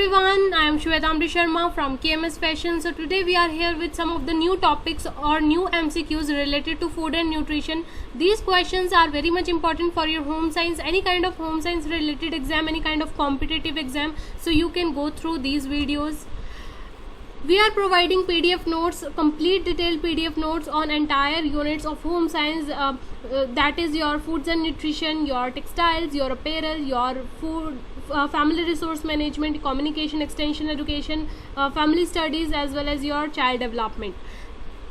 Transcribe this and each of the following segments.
everyone, I am Shwetamri Sharma from KMS Fashion. So today we are here with some of the new topics or new MCQs related to food and nutrition. These questions are very much important for your home science, any kind of home science related exam, any kind of competitive exam. So you can go through these videos. We are providing PDF notes, complete detailed PDF notes on entire units of home science, that is your foods and nutrition, your textiles, your apparel, your food, family resource management, communication, extension education, family studies, as well as your child development.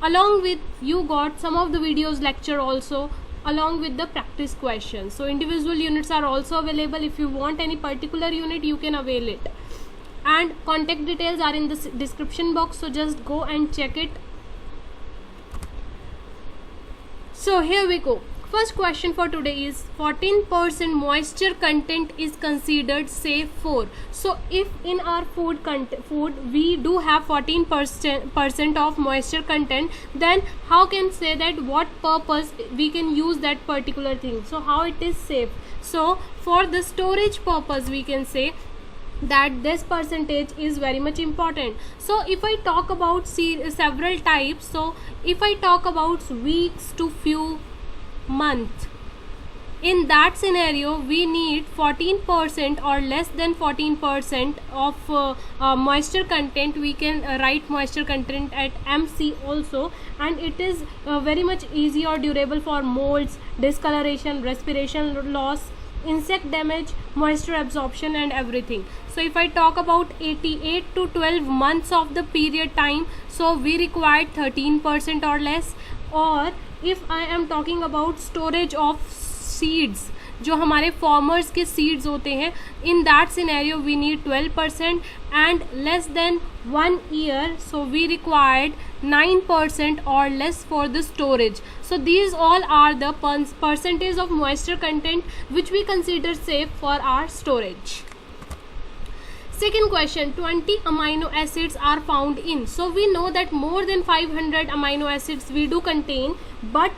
Along with you got some of the videos lecture also, along with the practice questions. So individual units are also available. If you want any particular unit, you can avail it. And contact details are in the description box, so just go and check it. So here we go. First question for today is 14% moisture content is considered safe for. So if in our food we do have 14% of moisture content, then how can say that what purpose we can use that particular thing? So how it is safe? So for the storage purpose we can say that this percentage is very much important. So if I talk about several types, so if I talk about weeks to few months, in that scenario we need 14% or less than 14% of moisture content. We can write moisture content at MC also, and it is very much easy or durable for molds, discoloration, respiration loss, insect damage, moisture absorption and everything. So if I talk about 88 to 12 months of the period time, so we required 13% or less. और if I am talking about storage of seeds, जो हमारे farmers के seeds होते हैं, in that scenario we need 12%, and less than 1 year, so we required 9% or less for the storage. So these all are the percentage of moisture content which we consider safe for our storage. Second question, 20 amino acids are found in. So we know that more than 500 amino acids we do contain, but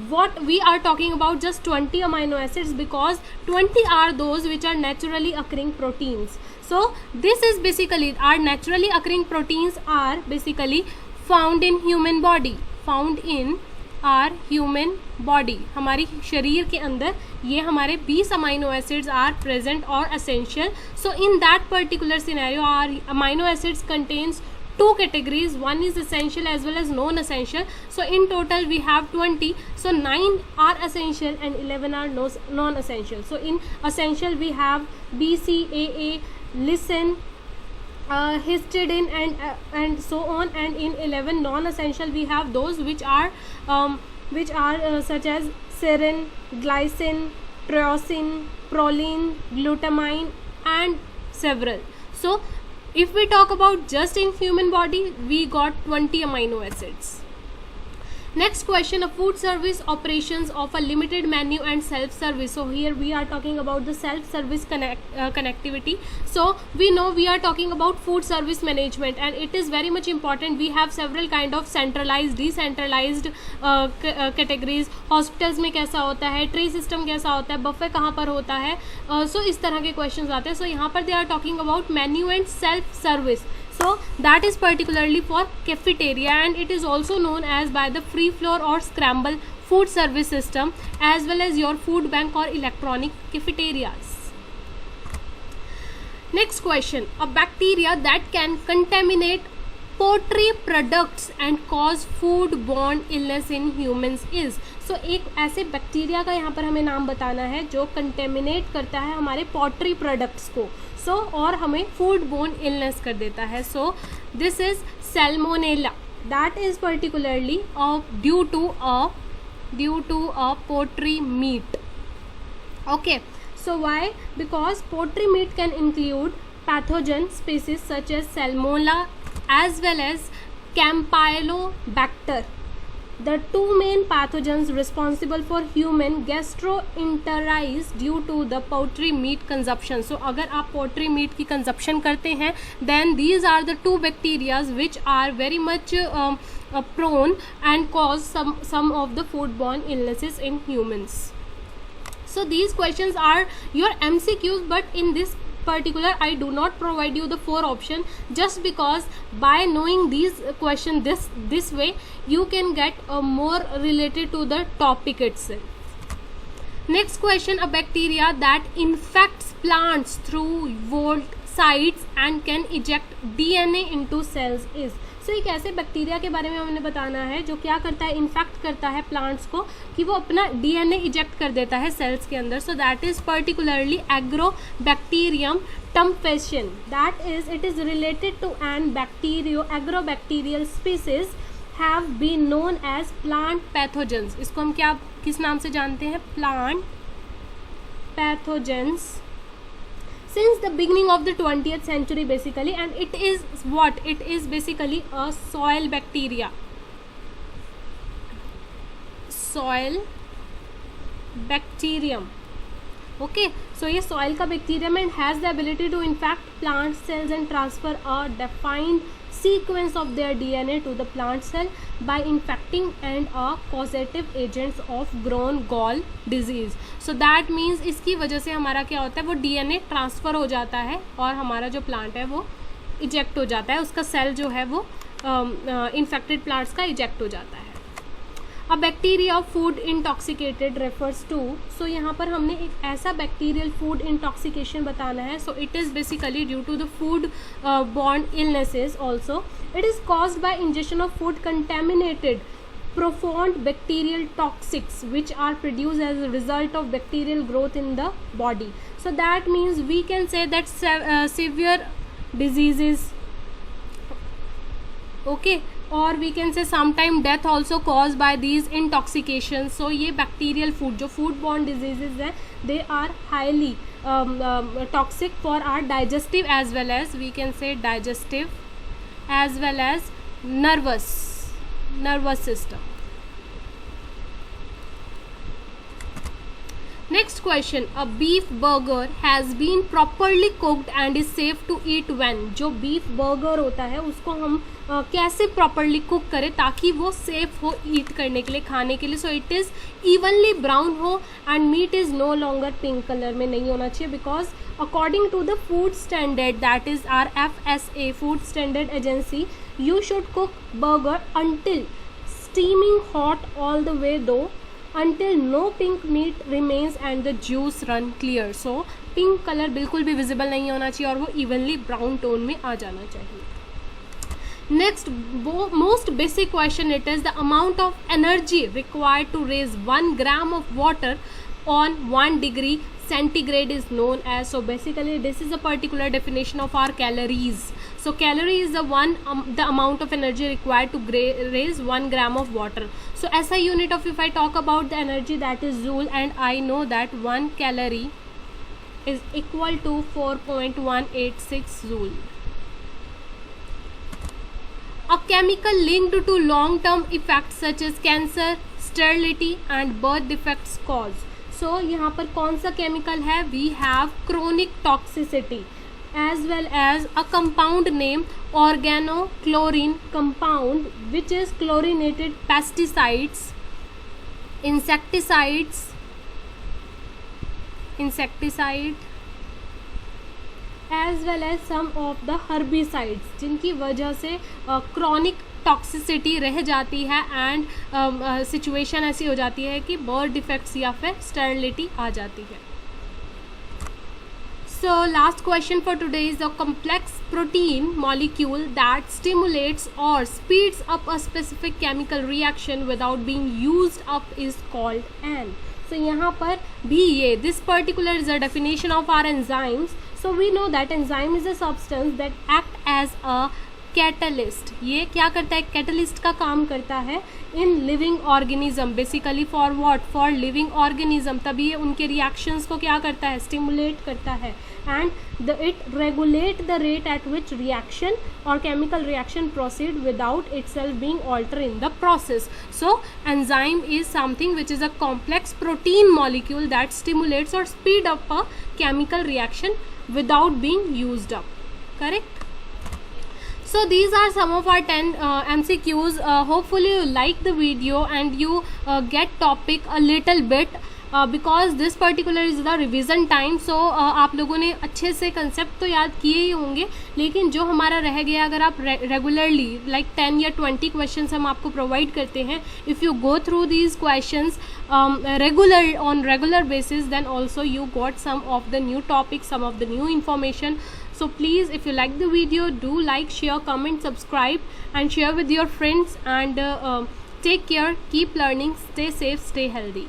what we are talking about just 20 amino acids, because 20 are those which are naturally occurring proteins. So this is basically our naturally occurring proteins are basically found in human body, found in our human body. हमारी शरीर के अंदर ये हमारे 20 amino acids are present or essential. So in that particular scenario our amino acids contains two categories, one is essential as well as non-essential. So in total we have 20, so 9 are essential and 11 are non-essential. So in essential we have B, C, A, lysine, histidine and so on, and in 11 non-essential we have those which are such as serine, glycine, tyrosine, proline, glutamine and several. So if we talk about just in human body, we got 20 amino acids. Next question, a food service operations of a limited menu and self-service. So here we are talking about the self-service connectivity. So we know we are talking about food service management, and it is very much important. We have several kind of centralized, decentralized categories. Hospitals में कैसा होता है, tray system कैसा होता है, buffet कहाँ पर होता है, so इस तरह के questions आते हैं. So यहाँ पर they are talking about menu and self-service. So that is particularly for cafeteria, and it is also known as by the free floor or scramble food service system, as well as your food bank or electronic cafeterias. Next question, a bacteria that can contaminate poultry products and cause foodborne illness in humans is. So एक ऐसे bacteria का यहाँ पर हमें नाम बताना है जो कंटेमिनेट करता है हमारे पोल्ट्री प्रोडक्ट्स को, सो और हमें फूडबोर्न इलनेस कर देता है. So this is salmonella, that is particularly due to a poultry meat. Okay, so why? Because poultry meat can include pathogen species such as Salmonella as well as Campylobacter. The two main pathogens responsible for human gastroenteritis due to the poultry meat consumption. So अगर आप poultry meat की consumption करते हैं, then these are the two bacteria which are very much prone and cause some of the foodborne illnesses in humans. So these questions are your MCQs, but in this particular I do not provide you the 4 option, just because by knowing these question this way you can get more related to the topic itself. Next question, a bacteria that infects plants through sites and can eject DNA into cells is. So एक ऐसे bacteria के बारे में हमने बताना है जो क्या करता है, इन्फेक्ट करता है प्लांट्स को, कि वो अपना डीएनए इजेक्ट कर देता है सेल्स के अंदर. So that is particularly agrobacterium tumefaciens. That is it is related to an agrobacterial species have been known as plant pathogens. इसको हम क्या किस नाम से जानते हैं, plant pathogens, since the beginning of the 20th century basically, and it is what, it is basically a soil bacteria, soil bacterium. Okay, so ये soil का bacterium and has the ability to infect plant cells and transfer a defined sequence of their DNA to the plant cell by infecting and a causative agents of grown gall disease. So that means इसकी वजह से हमारा क्या होता है, वो DNA transfer हो जाता है और हमारा जो प्लांट है वो इजेक्ट हो जाता है, उसका सेल जो है वो इन्फेक्टेड प्लांट्स का इजेक्ट हो जाता है. A bacteria of food intoxicated refers to. So यहाँ पर हमने एक ऐसा बैक्टीरियल फूड इंटॉक्सिकेशन बताना है. So it is basically due to the food borne illnesses also. It is caused by injection of food contaminated profound bacterial toxics which are produced as a result of bacterial growth in the body. So that means we can say that severe diseases, okay, or we can say sometime death also caused by these intoxications. So ये bacterial food जो food borne diseases हैं, they are highly toxic for our digestive as well as we can say digestive as well as nervous system. Next question, a beef burger has been properly cooked and is safe to eat when. जो beef burger होता है उसको हम कैसे properly cook करें ताकि वो safe हो eat करने के लिए, खाने के लिए. So it is evenly brown हो and meat is no longer pink color में नहीं होना चाहिए, because according to the food standard, that is our FSA, Food Standard Agency, you should cook burger until steaming hot all the way though, until no pink meat remains and the juice run clear. So pink color बिल्कुल भी visible नहीं होना चाहिए और वो evenly brown tone में आ जाना चाहिए. Next, most basic question, it is the amount of energy required to raise 1 gram of water on 1 degree centigrade is known as. So basically this is a particular definition of our calories. So calorie is the amount of energy required to raise 1 gram of water. So SI unit of, if I talk about the energy, that is joule, and I know that 1 calorie is equal to 4.186 joule. A chemical linked to long-term effects such as cancer, sterility and birth defects cause. So यहाँ पर कौन सा chemical है? We have chronic toxicity as well as a compound name organochlorine compound, which is chlorinated pesticides, insecticide as well as some of the herbicides, जिनकी वजह से chronic toxicity रह जाती है एंड सिचुएशन ऐसी हो जाती है कि बर्थ डिफेक्ट्स या फिर स्टेरिलिटी आ जाती है. So last question for today is a complex protein molecule that stimulates or speeds up a specific chemical reaction without being used up is called an. So यहाँ पर भी ये this particular is a definition of our enzymes. So we know that enzyme is a substance that act as a catalyst. ये क्या करता है? Catalyst का काम करता है in living organism, basically for what, for living organism. तभी ये उनके रिएक्शंस को क्या करता है? स्टिमुलेट करता है. And it regulate the rate at which reaction और chemical reaction proceed without itself being alter in the process. So enzyme is something which is a complex protein molecule that stimulates और speed up a chemical reaction without being used up. Correct? So these are some of our 10 MCQs. Hopefully you like the video and you get topic a little bit. Because this particular is the revision time. So आप लोगों ने अच्छे से concept तो याद किए ही होंगे, लेकिन जो हमारा रह गया, अगर आप रेगुलरली लाइक 10 या 20 क्वेश्चंस हम आपको प्रोवाइड करते हैं, if you go through these questions regular basis, then also you got some of the new topics, some of the new information. So please, if you like the video, do like, share, comment, subscribe and share with your friends, and take care, keep learning, stay safe, stay healthy.